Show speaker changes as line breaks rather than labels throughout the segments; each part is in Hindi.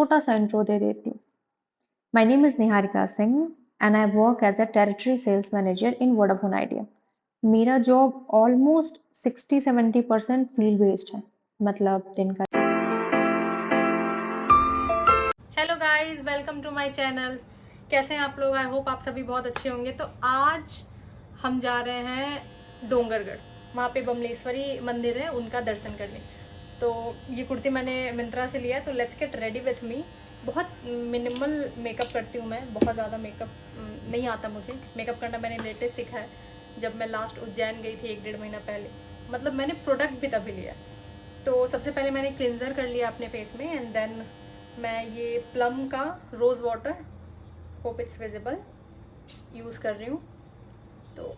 छोटा सा इंट्रो दे देती हूँ। My name is Niharika Singh and I work as a territory sales manager in Vodafone Idea. मेरा जॉब ऑलमोस्ट 60-70% फील्ड बेस्ड है। मतलब दिन का
hello guys, welcome to my channel. कैसे हैं आप लोग? आई होप आप सभी बहुत अच्छे होंगे। तो आज हम जा रहे हैं डोंगरगढ़। वहाँ पे बमलेश्वरी मंदिर है, उनका दर्शन करने। तो ये कुर्ती मैंने मिंत्रा से लिया है। तो let's get ready with me. बहुत मिनिमल मेकअप करती हूँ मैं, बहुत ज़्यादा मेकअप नहीं आता मुझे। मेकअप करना मैंने लेटेस्ट सीखा है जब मैं लास्ट उज्जैन गई थी 1-1.5 महीना पहले। मतलब मैंने प्रोडक्ट भी तभी लिया। तो सबसे पहले मैंने क्लिनज़र कर लिया अपने फेस में एंड देन मैं ये प्लम का rose water, hope it's visible, use कर रही हूँ। तो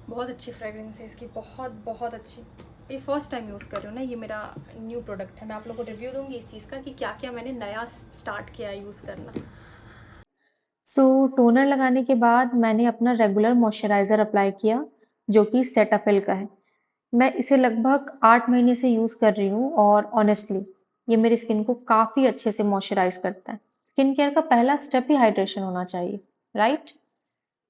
बहुत अच्छी फ्रेगरेंस है इसकी, बहुत बहुत अच्छी। ये फर्स्ट टाइम यूज़ कर रही हूँ ना, ये मेरा न्यू प्रोडक्ट है। मैं आप लोगों को रिव्यू दूँगी इस चीज़ का कि क्या क्या मैंने नया स्टार्ट किया है यूज़ करना।
टोनर लगाने के बाद मैंने अपना रेगुलर मॉइस्चराइजर अप्लाई किया जो कि सेटाफिल का है। मैं इसे लगभग 8 महीने से यूज़ कर रही हूँ और ऑनेस्टली ये मेरी स्किन को काफ़ी अच्छे से मॉइस्चराइज करता है। स्किन केयर का पहला स्टेप ही हाइड्रेशन होना चाहिए, राइट?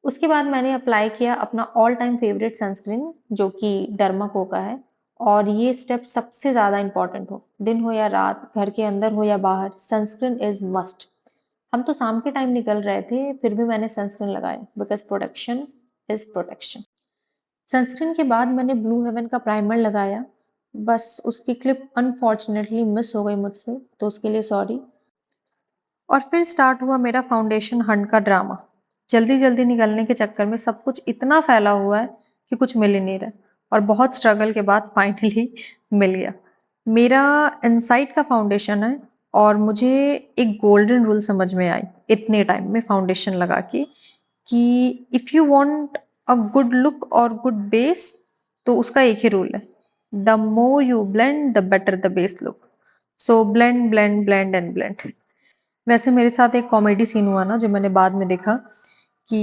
उसके बाद मैंने अप्लाई किया अपना ऑल टाइम फेवरेट सनस्क्रीन जो कि डर्माको का है। और ये स्टेप सबसे ज़्यादा इंपॉर्टेंट हो, दिन हो या रात, घर के अंदर हो या बाहर, सनस्क्रीन इज मस्ट। हम तो शाम के टाइम निकल रहे थे फिर भी मैंने सनस्क्रीन लगाया because protection is protection. Sunscreen के बाद मैंने ब्लू हेवन का प्राइमर लगाया। बस उसकी क्लिप अनफॉर्चुनेटली मिस हो गई मुझसे, तो उसके लिए सॉरी। और फिर स्टार्ट हुआ मेरा फाउंडेशन हंट का ड्रामा। जल्दी जल्दी निकलने के चक्कर में सब कुछ इतना फैला हुआ है कि कुछ मिल ही नहीं रहा। और बहुत स्ट्रगल के बाद फाइनली मिल गया। मेरा इनसाइट का फाउंडेशन है। और मुझे एक गोल्डन रूल समझ में आई इतने टाइम में फाउंडेशन लगा के कि if you want a good look और गुड बेस तो उसका एक ही रूल है, the more you blend the better the base look. So blend blend blend and blend. वैसे मेरे साथ एक कॉमेडी सीन हुआ ना जो मैंने बाद में देखा कि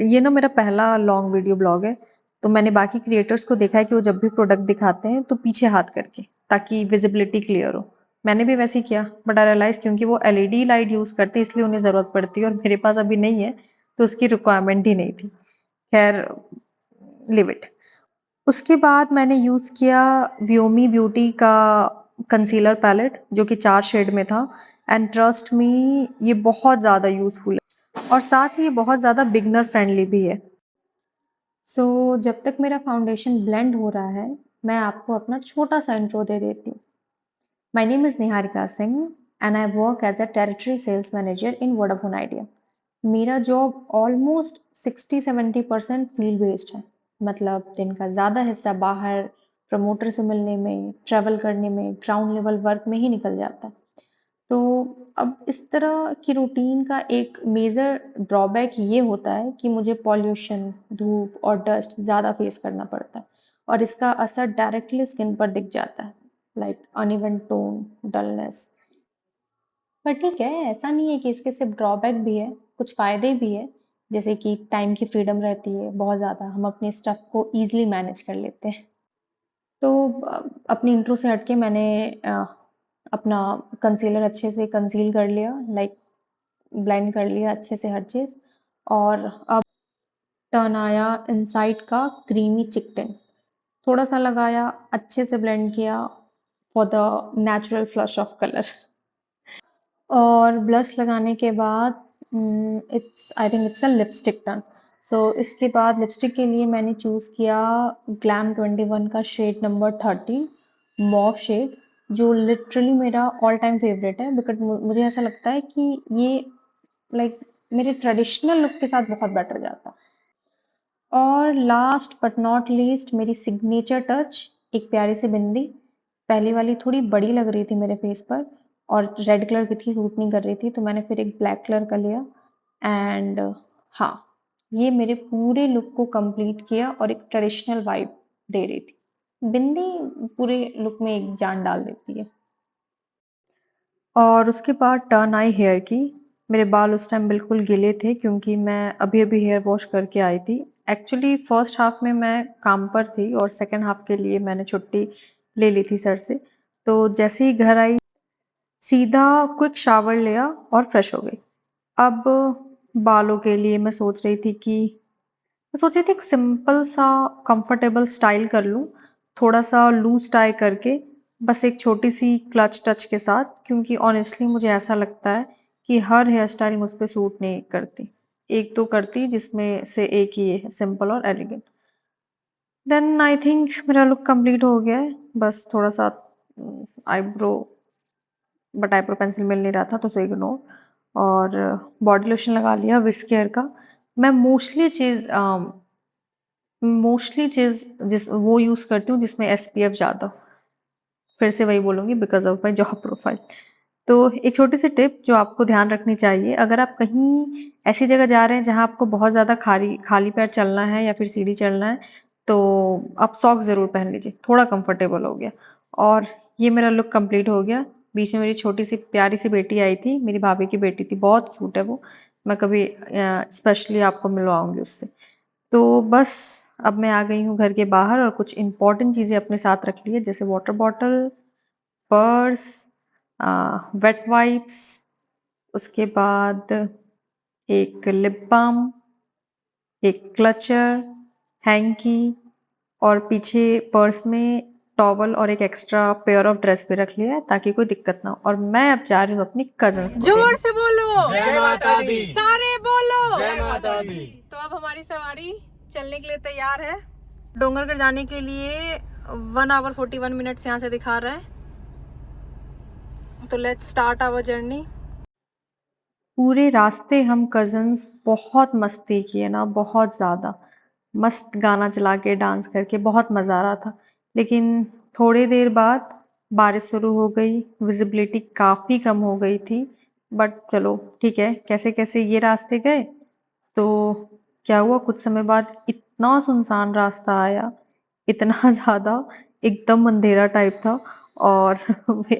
ये ना मेरा पहला लॉन्ग वीडियो ब्लॉग है। तो मैंने बाकी क्रिएटर्स को देखा है कि वो जब भी प्रोडक्ट दिखाते हैं तो पीछे हाथ करके, ताकि विजिबिलिटी क्लियर हो। मैंने भी वैसे ही किया बट आई रियलाइज क्योंकि वो एलईडी लाइट यूज करते हैं इसलिए उन्हें जरूरत पड़ती है और मेरे पास अभी नहीं है, तो उसकी रिक्वायरमेंट ही नहीं थी। खैर, लिव इट। उसके बाद मैंने यूज़ किया व्योमी ब्यूटी का कंसीलर पैलेट जो कि 4 शेड में था। एंड ट्रस्ट मी, ये बहुत ज़्यादा यूज़फुल है और साथ ही ये बहुत ज़्यादा बिगनर फ्रेंडली भी है। जब तक मेरा फाउंडेशन ब्लेंड हो रहा है मैं आपको अपना छोटा सा इंट्रो दे देती हूँ। My name is Niharika Singh and I work as a territory sales manager in Vodafone Idea. मेरा जॉब ऑलमोस्ट 60-70% फील्ड बेस्ड है। मतलब दिन का ज़्यादा हिस्सा बाहर प्रमोटर से मिलने में, ट्रैवल करने में, ग्राउंड लेवल वर्क में ही निकल जाता है। तो अब इस तरह की रूटीन का एक मेजर ड्रॉबैक ये होता है कि मुझे पॉल्यूशन, धूप और डस्ट ज़्यादा फेस करना पड़ता है और इसका असर डायरेक्टली स्किन पर दिख जाता है, लाइक अनइवन टोन, डलनेस। पर ठीक है, ऐसा नहीं है कि इसके सिर्फ ड्रॉबैक भी है, कुछ फ़ायदे भी है, जैसे कि टाइम की फ्रीडम रहती है बहुत ज़्यादा, हम अपने स्टफ को ईज़िली मैनेज कर लेते हैं। तो अपनी इंट्रो से हट के मैंने अपना कंसीलर अच्छे से कंसील कर लिया, लाइक ब्लेंड कर लिया अच्छे से हर चीज़। और अब टर्न आया इनसाइड का क्रीमी चिकटन। थोड़ा-सा लगाया, अच्छे से ब्लेंड किया for the natural flush of colour. और ब्लश लगाने के बाद it's I think it's a lipstick turn. इसके बाद लिपस्टिक के लिए मैंने चूज़ किया ग्लैम 21 का शेड नंबर 30 मॉव शेड, जो लिटरली मेरा ऑल टाइम फेवरेट है बिकॉज़ मुझे ऐसा लगता है कि ये लाइक मेरे ट्रेडिशनल लुक के साथ बहुत बेटर जाता है। और लास्ट बट नॉट लीस्ट मेरी सिग्नेचर टच, एक प्यारी सी बिंदी। पहली वाली थोड़ी बड़ी लग रही थी मेरे फेस पर और रेड कलर की थी, सूट नहीं कर रही थी, तो मैंने फिर एक ब्लैक कलर का लिया। एंड हाँ, ये मेरे पूरे लुक को कंप्लीट किया और एक ट्रेडिशनल वाइब दे रही थी। बिंदी पूरे लुक में एक जान डाल देती है। और उसके बाद टर्न आई हेयर की। मेरे बाल उस टाइम बिल्कुल गीले थे क्योंकि मैं अभी-अभी हेयर वॉश करके आई थी। एक्चुअली फर्स्ट हाफ में मैं काम पर थी और सेकंड हाफ के लिए मैंने छुट्टी ले ली थी सर से। तो जैसे ही घर आई, सीधा क्विक शावर लिया और फ्रेश हो गई। अब बालों के लिए मैं सोच रही थी एक सिंपल सा कंफर्टेबल स्टाइल कर लूँ, थोड़ा-सा लूज़ टाई करके, बस एक छोटी-सी क्लच टच के साथ, क्योंकि ऑनेस्टली मुझे ऐसा लगता है कि हर हेयर स्टाइल मुझ पे सूट नहीं करती। 1-2 करती जिसमें से एक ही ये है, सिंपल और एलिगेंट। देन आई थिंक मेरा लुक कंप्लीट हो गया है, बस थोड़ा-सा आईब्रो, बट आईब्रो पेंसिल मिल नहीं रहा था तो सो इग्नोर, और बॉडी लोशन लगा लिया विस्क केयर का। मैं मोस्टली चीज़ जिस वो यूज़ करती हूँ जिसमें एसपीएफ ज़्यादा हो। फिर से वही बोलूँगी because of my job profile. तो एक छोटी-सी टिप जो आपको ध्यान रखनी चाहिए, अगर आप कहीं ऐसी जगह जा रहे हैं जहाँ आपको बहुत ज़्यादा खाली खाली पैर चलना है या फिर सीढ़ी चढ़ना है, तो आप सॉक्स ज़रूर पहन लीजिए, थोड़ा कंफर्टेबल हो गया। और ये मेरा लुक कंप्लीट हो गया। बीच में मेरी छोटी-सी प्यारी-सी बेटी आई थी, मेरी भाभी की बेटी थी, बहुत क्यूट है वो। मैं कभी स्पेशली आपको मिलवाऊँगी उससे। तो बस अब मैं आ गई हूँ घर के बाहर और कुछ इम्पोर्टेंट चीज़ें अपने साथ रख ली है, जैसे water bottle, purse, wet wipes, उसके बाद एक लिप बाम, एक क्लचर, हैंकी, और पीछे पर्स में टॉवल और एक एक्स्ट्रा पेयर ऑफ ड्रेस भी रख लिया है ताकि कोई दिक्कत ना हो। और मैं अब जा रही हूँ अपनी कज़िन्स को
जोर
लेने।
से बोलो,
जय माता दी।
सारे बोलो।
जय माता दी।
तो अब हमारी सवारी चलने के लिए तैयार है। डोंगरगढ़ जाने के लिए 1 आवर 41 मिनट्स यहाँ से दिखा रहा है। तो लेट्स स्टार्ट आवर जर्नी।
पूरे रास्ते हम कज़िन्स बहुत मस्ती किए ना, बहुत ज़्यादा। मस्त गाना चला के, डांस करके बहुत मज़ा आ रहा था। लेकिन थोड़ी देर बाद बारिश शुरू हो गई, विज़िबिलिटी काफ़ी कम हो गई थी। बट चलो ठीक है, कैसे-कैसे ये रास्ते गए। तो क्या हुआ, कुछ समय बाद इतना सुनसान रास्ता आया, इतना ज़्यादा, एकदम अंधेरा टाइप था। और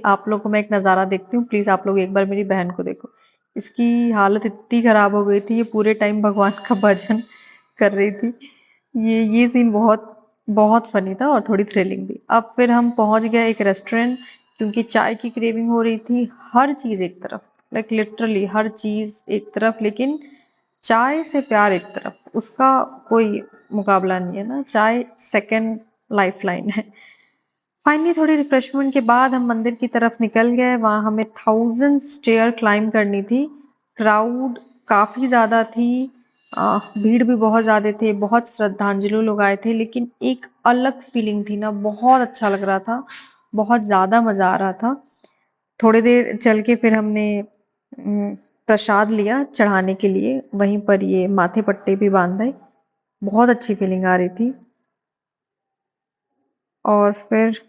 आप लोगों को मैं एक नज़ारा देखती हूँ, प्लीज़ आप लोग एक बार मेरी बहन को देखो। इसकी हालत इतनी खराब हो गई थी, ये पूरे टाइम भगवान का भजन कर रही थी। ये सीन बहुत बहुत फ़नी था और थोड़ी थ्रिलिंग भी। अब फिर हम पहुँच गए एक रेस्टोरेंट, क्योंकि चाय की क्रेविंग हो रही थी। हर चीज़ एक तरफ, लाइक लिटरली हर चीज़ एक तरफ, लेकिन चाय से प्यार एक तरफ, उसका कोई मुकाबला नहीं है ना, चाय सेकंड लाइफ़लाइन है। फाइनली थोड़ी रिफ्रेशमेंट के बाद हम मंदिर की तरफ निकल गए, वहाँ हमें 1000 स्टेयर क्लाइंब करनी थी। क्राउड काफ़ी ज़्यादा थी, भीड़ भी बहुत ज़्यादा थी, बहुत श्रद्धांजलु लोग आए थे, लेकिन एक अलग फीलिंग थी ना, बहुत अच्छा लग रहा था, बहुत ज़्यादा मज़ा आ रहा था। थोड़ी देर चल के फिर हमने प्रसाद लिया चढ़ाने के लिए, वहीं पर ये माथे पट्टे भी बाँधे, बहुत अच्छी फीलिंग आ रही थी। और फिर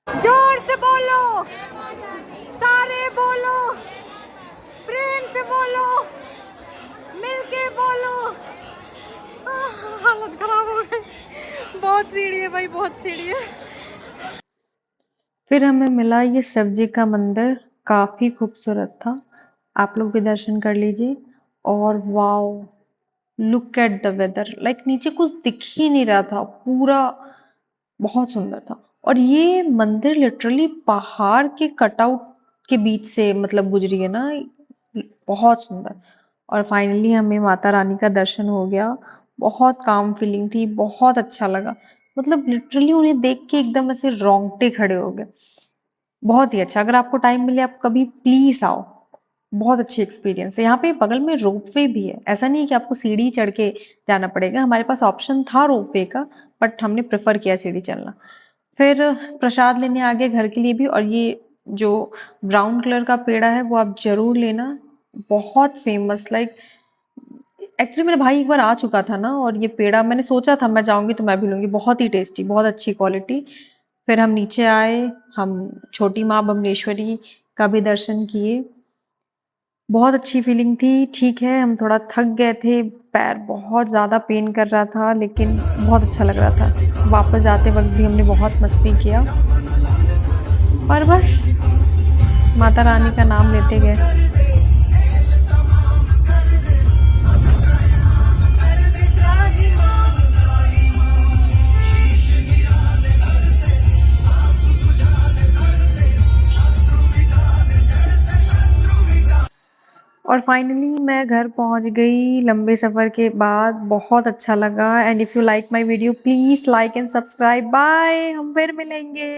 जोर से बोलो, सारे बोलो, प्रेम से बोलो, मिलके बोलो। हालत खराब हो गई, बहुत सीढ़ी है भाई, बहुत सीढ़ी है।
फिर हमें मिला ये शिव जी का मंदिर, काफ़ी खूबसूरत था। आप लोग भी दर्शन कर लीजिए। और wow! Look at the weather, like नीचे कुछ दिख ही नहीं रहा था, पूरा बहुत सुंदर था। और ये मंदिर लिटरली पहाड़ के कटआउट के बीच से मतलब गुजरी है ना, बहुत सुंदर। और फाइनली हमें माता रानी का दर्शन हो गया, बहुत काम फीलिंग थी, बहुत अच्छा लगा। मतलब लिटरली उन्हें देख के एकदम ऐसे रोंगटे खड़े हो गए। बहुत ही अच्छा, अगर आपको टाइम मिले आप कभी प्लीज़ आओ। बहुत अच्छी एक्सपीरियंस है। यहाँ पे बगल में रोपवे भी है। ऐसा नहीं है कि आपको सीढ़ी चढ़ के जाना पड़ेगा। हमारे पास ऑप्शन था रोपवे का, बट हमने प्रेफ़र किया सीढ़ी चलना। फिर प्रसाद लेने आ गए घर के लिए भी, और ये जो ब्राउन कलर का पेड़ा है वो आप ज़रूर लेना। बहुत फ़ेमस, लाइक एक्चुअली मेरा भाई एक बार आ चुका था ना, और ये पेड़ा मैंने सोचा था मैं जाऊँगी तो मैं भी लूँगी। बहुत ही टेस्टी, बहुत अच्छी क्वालिटी। फिर हम नीचे आए, हम छोटी माँ बमलेश्वरी का भी दर्शन किए। बहुत अच्छी फीलिंग थी। ठीक है, हम थोड़ा थक गए थे, पैर बहुत ज़्यादा पेन कर रहा था, लेकिन बहुत अच्छा लग रहा था। वापस जाते वक़्त भी हमने बहुत मस्ती किया। और बस माता रानी का नाम लेते गए। और फाइनली मैं घर पहुँच गई लंबे सफ़र के बाद, बहुत अच्छा लगा and if you like my video please like and subscribe. Bye, हम फिर मिलेंगे।